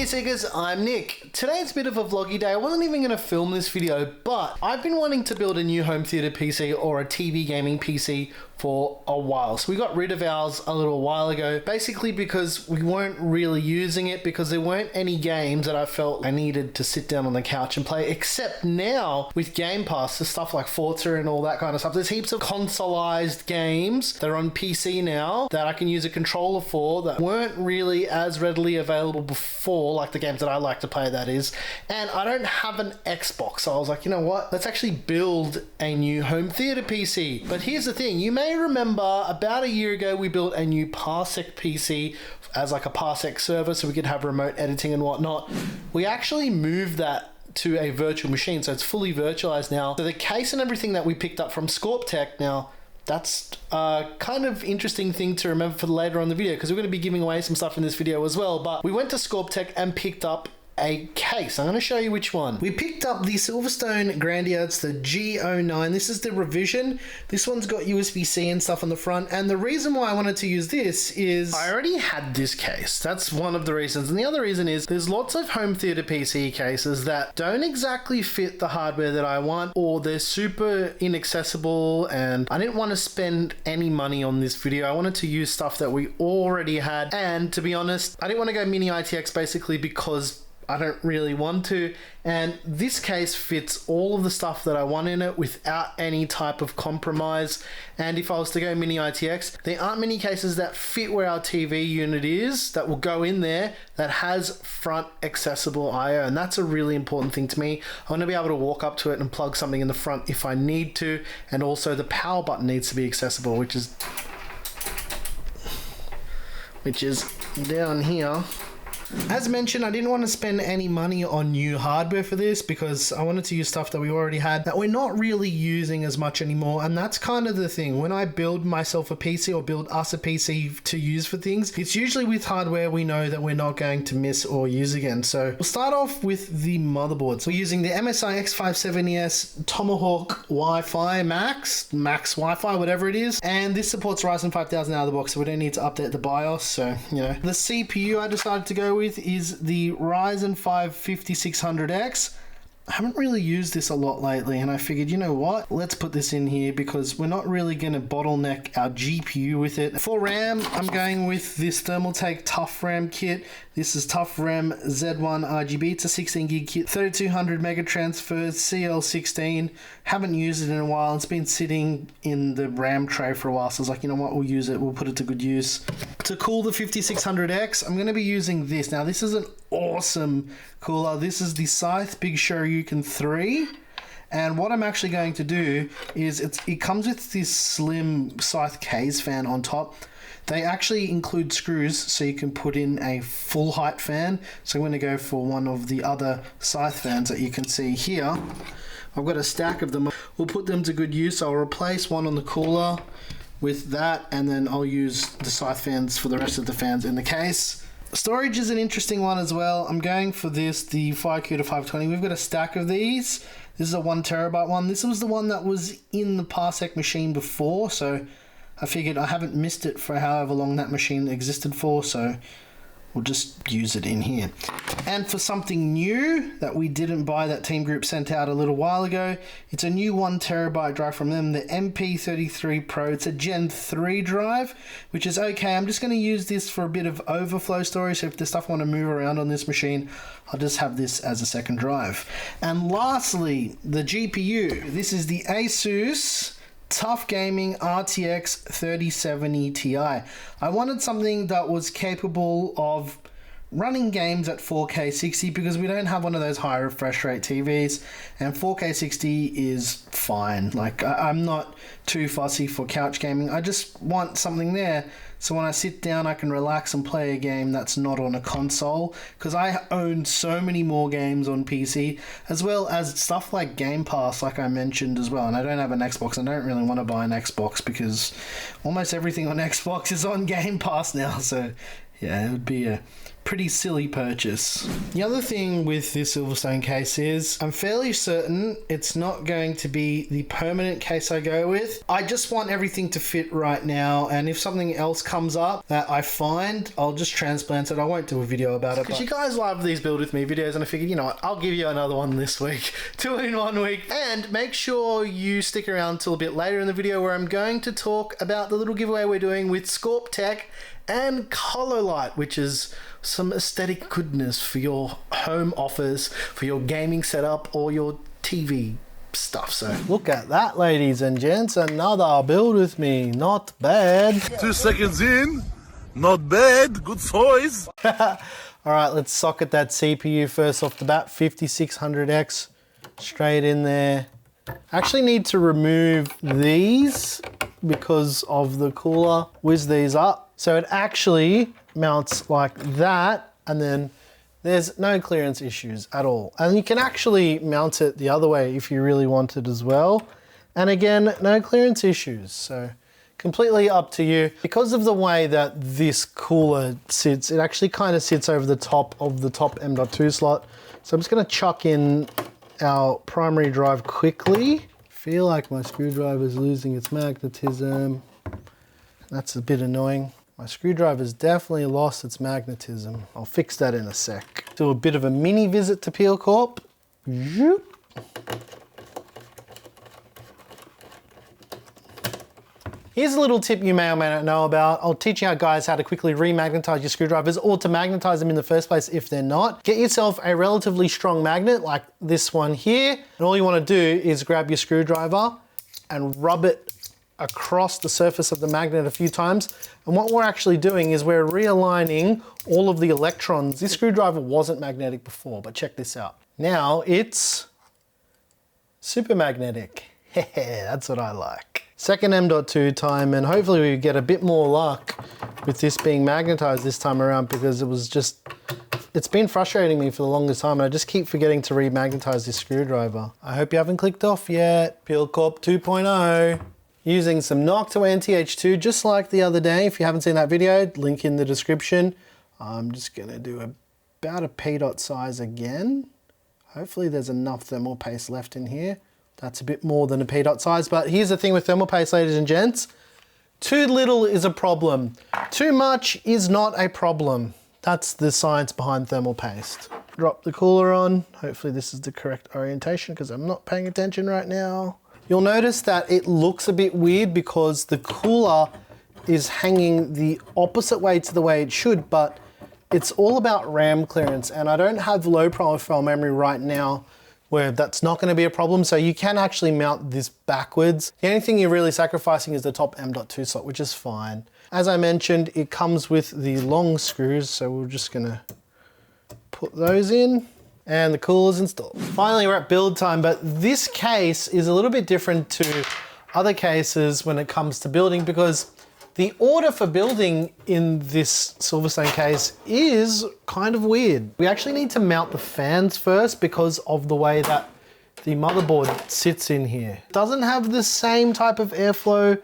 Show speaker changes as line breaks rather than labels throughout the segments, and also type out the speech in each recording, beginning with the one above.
Seekers, I'm Nick. Today's a bit of a vloggy day. I wasn't even going to film this video, but I've been wanting to build a new home theater PC or a TV gaming PC for a while. So we got rid of ours a little while ago, basically because we weren't really using it, because there weren't any games that I felt I needed to sit down on the couch and play, except now with Game Pass, the stuff like Forza and all that kind of stuff. There's heaps of consoleized games that are on PC now that I can use a controller for that weren't really as readily available before, like the games that I like to play, that is. And I don't have an Xbox, so I was like, you know what, let's actually build a new home theater PC. But here's the thing, you may remember about a year ago we built a new Parsec PC as like a Parsec server so we could have remote editing and whatnot. We actually moved that to a virtual machine, so it's fully virtualized now. So the case and everything that we picked up from Scorptec, now that's a kind of interesting thing to remember for later on in the video, because we're going to be giving away some stuff in this video as well. But we went to Scorptec and picked up a case. I'm going to show you which one. We picked up the Silverstone Grandia. It's the G09. This is the revision. This one's got USB-C and stuff on the front, and the reason why I wanted to use this is I already had this case. That's one of the reasons, and the other reason is there's lots of home theater PC cases that don't exactly fit the hardware that I want, or they're super inaccessible, and I didn't want to spend any money on this video. I wanted to use stuff that we already had, and to be honest, I didn't want to go mini ITX basically because I don't really want to, and this case fits all of the stuff that I want in it without any type of compromise. And if I was to go mini ITX, there aren't many cases that fit where our TV unit is that will go in there that has front accessible IO, and that's a really important thing to me. I want to be able to walk up to it and plug something in the front if I need to, and also the power button needs to be accessible, which is down here. As mentioned, I didn't want to spend any money on new hardware for this because I wanted to use stuff that we already had that we're not really using as much anymore, and that's kind of the thing. When I build myself a PC or build us a PC to use for things, it's usually with hardware we know that we're not going to miss or use again. So we'll start off with the motherboard. So we're using the MSI X570S Tomahawk Wi-Fi Max Wi-Fi, whatever it is, and this supports Ryzen 5000 out of the box, so we don't need to update the BIOS. So, you know, the CPU I decided to go with is the Ryzen 5 5600X. I haven't really used this a lot lately, and I figured, you know what, let's put this in here because we're not really going to bottleneck our GPU with it. For RAM, I'm going with this Thermaltake Tough RAM kit. This is Tough RAM Z1 RGB. It's a 16 gig kit, 3200 mega transfer, CL16. Haven't used it in a while. It's been sitting in the RAM tray for a while, so I was like, you know what, we'll use it. We'll put it to good use. To cool the 5600X, I'm going to be using this. Now, this is an awesome cooler. This is the Scythe Big Shuriken 3. And what I'm actually going to do is it comes with this slim Scythe case fan on top. They actually include screws so you can put in a full height fan. So I'm going to go for one of the other Scythe fans that you can see here. I've got a stack of them. We'll put them to good use. I'll replace one on the cooler with that, and then I'll use the Scythe fans for the rest of the fans in the case. Storage is an interesting one as well. I'm going for this, the FireCuda 520. We've got a stack of these. This is a 1 terabyte one. This was the one that was in the Parsec machine before, so I figured I haven't missed it for however long that machine existed for, so we'll just use it in here. And for something new that we didn't buy, that Team Group sent out a little while ago, it's a new 1 terabyte drive from them, the MP33 Pro. It's a Gen 3 drive, which is okay. I'm just going to use this for a bit of overflow storage, so if there's stuff I want to move around on this machine, I'll just have this as a second drive. And lastly, the GPU. This is the Asus Tough Gaming RTX 3070 Ti. I wanted something that was capable of running games at 4K 60 because we don't have one of those high refresh rate TVs, and 4K 60 is fine. Like, I'm not too fussy for couch gaming. I just want something there so when I sit down I can relax and play a game that's not on a console, because I own so many more games on PC, as well as stuff like Game Pass, like I mentioned as well. And I don't have an Xbox. I don't really want to buy an Xbox because almost everything on Xbox is on Game Pass now, so yeah, it would be a pretty silly purchase. The other thing with this Silverstone case is I'm fairly certain it's not going to be the permanent case I go with. I just want everything to fit right now, and if something else comes up that I find, I'll just transplant it. I won't do a video about it because you guys love these build with me videos, and I figured, you know what, I'll give you another one this week. 2 in 1 week. And make sure you stick around till a bit later in the video where I'm going to talk about the little giveaway we're doing with Scorptec and Cololight, which is some aesthetic goodness for your home office, for your gaming setup, or your TV stuff. So look at that, ladies and gents, another build with me. Not bad.
2 seconds in, not bad, good size.
All right, let's socket that CPU first off the bat. 5600X straight in there. Actually need to remove these because of the cooler. Whiz these up. So it actually mounts like that, and then there's no clearance issues at all. And you can actually mount it the other way if you really wanted as well. And again, no clearance issues. So completely up to you. Because of the way that this cooler sits, it actually kind of sits over the top of the top M.2 slot. So I'm just gonna chuck in our primary drive quickly. Feel like my screwdriver is losing its magnetism. That's a bit annoying. My screwdriver's definitely lost its magnetism. I'll fix that in a sec. Do a bit of a mini visit to Peel Corp. Here's a little tip you may or may not know about. I'll teach you guys how to quickly remagnetize your screwdrivers, or to magnetize them in the first place if they're not. Get yourself a relatively strong magnet like this one here. And all you want to do is grab your screwdriver and rub it across the surface of the magnet a few times. And what we're actually doing is we're realigning all of the electrons. This screwdriver wasn't magnetic before, but check this out. Now it's super magnetic. That's what I like. Second M.2 time, and hopefully we get a bit more luck with this being magnetized this time around, because it's been frustrating me for the longest time, and I just keep forgetting to remagnetize this screwdriver. I hope you haven't clicked off yet. Peel Corp 2.0. Using some Noctua NTH2, just like the other day. If you haven't seen that video, link in the description. I'm just gonna do about a P-dot size again. Hopefully there's enough thermal paste left in here. That's a bit more than a P-dot size, but here's the thing with thermal paste, ladies and gents. Too little is a problem. Too much is not a problem. That's the science behind thermal paste. Drop the cooler on. Hopefully this is the correct orientation because I'm not paying attention right now. You'll notice that it looks a bit weird because the cooler is hanging the opposite way to the way it should, but it's all about RAM clearance, and I don't have low profile memory right now where that's not going to be a problem, so you can actually mount this backwards. The only thing you're really sacrificing is the top M.2 slot, which is fine. As I mentioned, it comes with the long screws, so we're just going to put those in. And the cooler's installed. Finally, we're at build time, but this case is a little bit different to other cases when it comes to building, because the order for building in this Silverstone case is kind of weird. We actually need to mount the fans first because of the way that the motherboard sits in here. It doesn't have the same type of airflow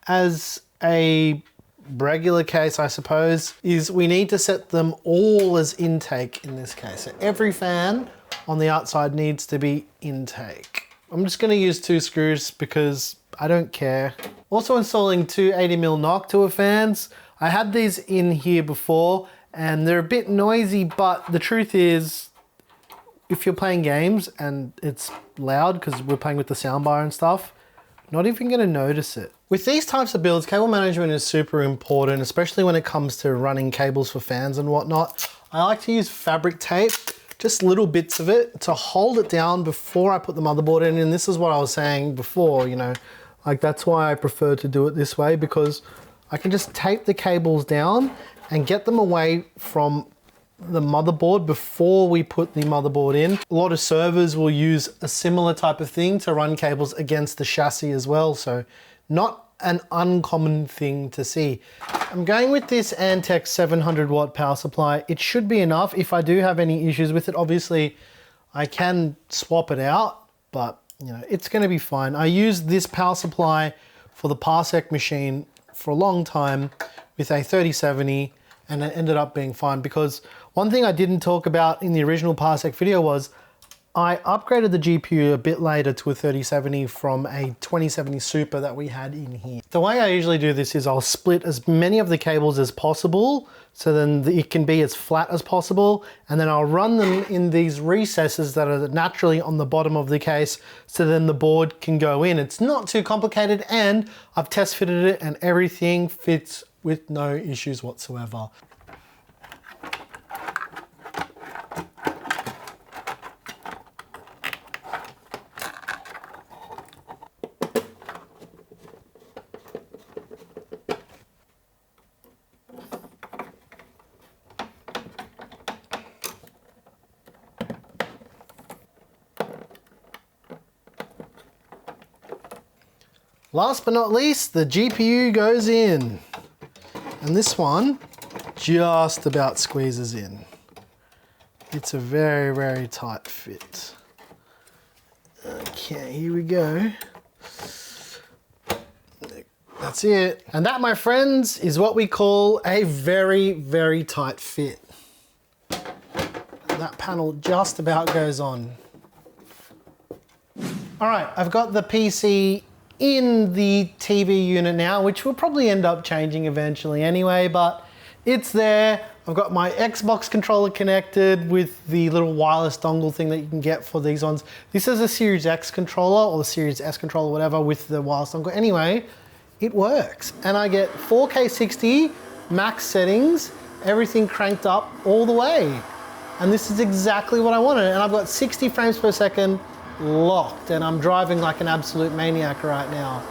as a regular case, I suppose. Is we need to set them all as intake in this case. So every fan on the outside needs to be intake. I'm just going to use 2 screws because I don't care. Also installing 2 80mm Noctua fans. I had these in here before and they're a bit noisy, but the truth is, if you're playing games and it's loud because we're playing with the soundbar and stuff, not even going to notice it. With these types of builds, cable management is super important, especially when it comes to running cables for fans and whatnot. I like to use fabric tape, just little bits of it, to hold it down before I put the motherboard in. And this is what I was saying before, you know, like that's why I prefer to do it this way, because I can just tape the cables down and get them away from the motherboard before we put the motherboard in. A lot of servers will use a similar type of thing to run cables against the chassis as well, so not an uncommon thing to see. I'm going with this Antec 700 watt power supply. It should be enough. If I do have any issues with it, obviously I can swap it out, but you know, it's going to be fine. I used this power supply for the Parsec machine for a long time with a 3070, and it ended up being fine, because one thing I didn't talk about in the original Parsec video was I upgraded the GPU a bit later to a 3070 from a 2070 Super that we had in here. The way I usually do this is I'll split as many of the cables as possible, so then it can be as flat as possible, and then I'll run them in these recesses that are naturally on the bottom of the case, so then the board can go in. It's not too complicated, and I've test fitted it and everything fits with no issues whatsoever. Last but not least, the GPU goes in. And this one just about squeezes in. It's a very, very tight fit. Okay, here we go. That's it. And that, my friends, is what we call a very, very tight fit. That panel just about goes on. All right, I've got the PC in the TV unit now, which will probably end up changing eventually anyway, but it's there. I've got my Xbox controller connected with the little wireless dongle thing that you can get for these ones. This is a Series X controller or the Series S controller, whatever, with the wireless dongle. Anyway, it works. And I get 4K 60, max settings, everything cranked up all the way. And this is exactly what I wanted. And I've got 60 frames per second locked, and I'm driving like an absolute maniac right now.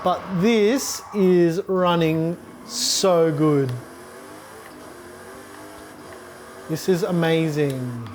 But this is running so good. This is amazing.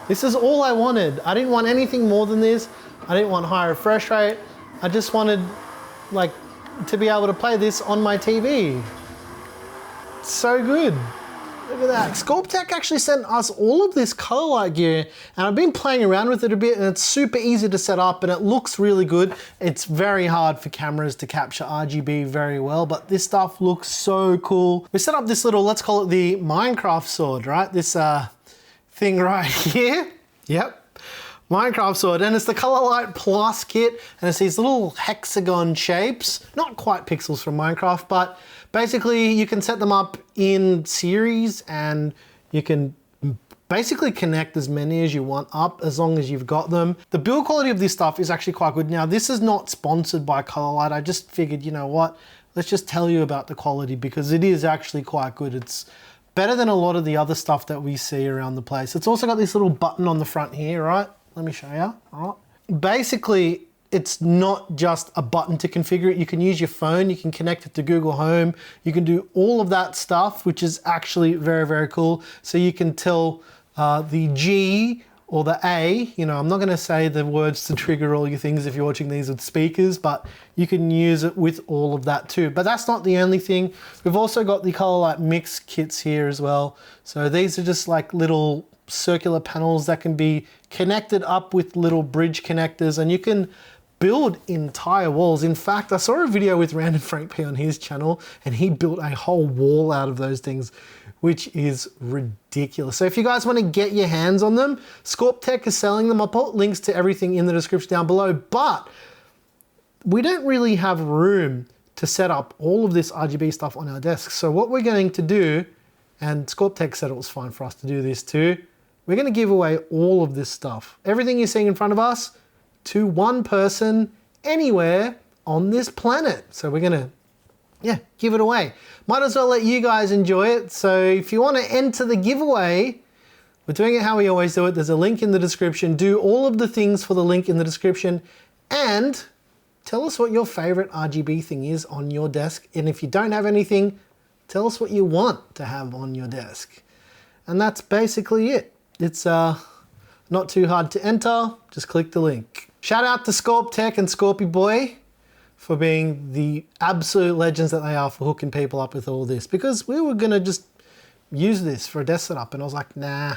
This is all I wanted. I didn't want anything more than this. I didn't want high refresh rate. I just wanted like to be able to play this on my TV. It's so good. Look at that. Scorptec actually sent us all of this Cololight gear, and I've been playing around with it a bit, and it's super easy to set up and it looks really good. It's very hard for cameras to capture RGB very well, but this stuff looks so cool. We set up this little, let's call it the Minecraft sword, right? This thing right here. Yep. Minecraft sword, and it's the Cololight Plus kit, and it's these little hexagon shapes, not quite pixels from Minecraft, but basically you can set them up in series and you can basically connect as many as you want up as long as you've got them. The build quality of this stuff is actually quite good. Now, this is not sponsored by Cololight. I just figured, you know what, let's just tell you about the quality because it is actually quite good. It's better than a lot of the other stuff that we see around the place. It's also got this little button on the front here, right? Let me show you, all right? Basically, it's not just a button to configure it. You can use your phone, you can connect it to Google Home, you can do all of that stuff, which is actually very, very cool. So you can tell the G or the A, you know, I'm not gonna say the words to trigger all your things if you're watching these with speakers, but you can use it with all of that too. But that's not the only thing. We've also got the Cololight mix kits here as well. So these are just like little circular panels that can be connected up with little bridge connectors, and you can build entire walls. In fact, I saw a video with Random Frank P on his channel, and he built a whole wall out of those things, which is ridiculous. So if you guys want to get your hands on them, Scorptec is selling them. I'll put links to everything in the description down below, but we don't really have room to set up all of this RGB stuff on our desk. So what we're going to do, and Scorptec said it was fine for us to do this too, we're going to give away all of this stuff, everything you're seeing in front of us, to one person anywhere on this planet. So we're going to, yeah, give it away. Might as well let you guys enjoy it. So if you want to enter the giveaway, we're doing it how we always do it. There's a link in the description. Do all of the things for the link in the description, and tell us what your favorite RGB thing is on your desk. And if you don't have anything, tell us what you want to have on your desk. And that's basically it. It's not too hard to enter. Just click the link. Shout out to Scorptec and Scorpy Boy for being the absolute legends that they are for hooking people up with all this, because we were gonna just use this for a desk setup, and I was like, nah,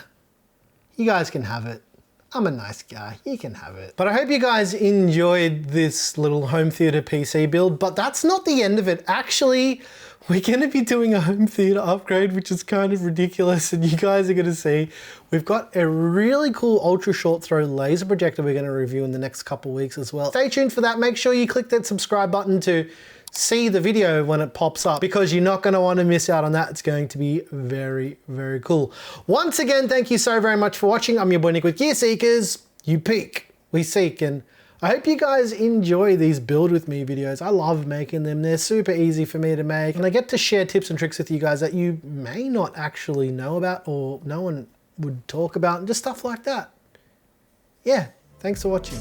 you guys can have it. I'm a nice guy, you can have it. But I hope you guys enjoyed this little home theater PC build, but that's not the end of it. Actually, we're going to be doing a home theater upgrade, which is kind of ridiculous, and you guys are going to see. We've got a really cool ultra short throw laser projector we're going to review in the next couple weeks as well. Stay tuned for that. Make sure you click that subscribe button to see the video when it pops up, because you're not going to want to miss out on that. It's going to be very, very cool. Once again, thank you so very much for watching. I'm your boy Nick with Gear Seekers. You peek, we seek, and I hope you guys enjoy these build with me videos. I love making them. They're super easy for me to make, and I get to share tips and tricks with you guys that you may not actually know about or no one would talk about, and just stuff like that. Yeah, thanks for watching.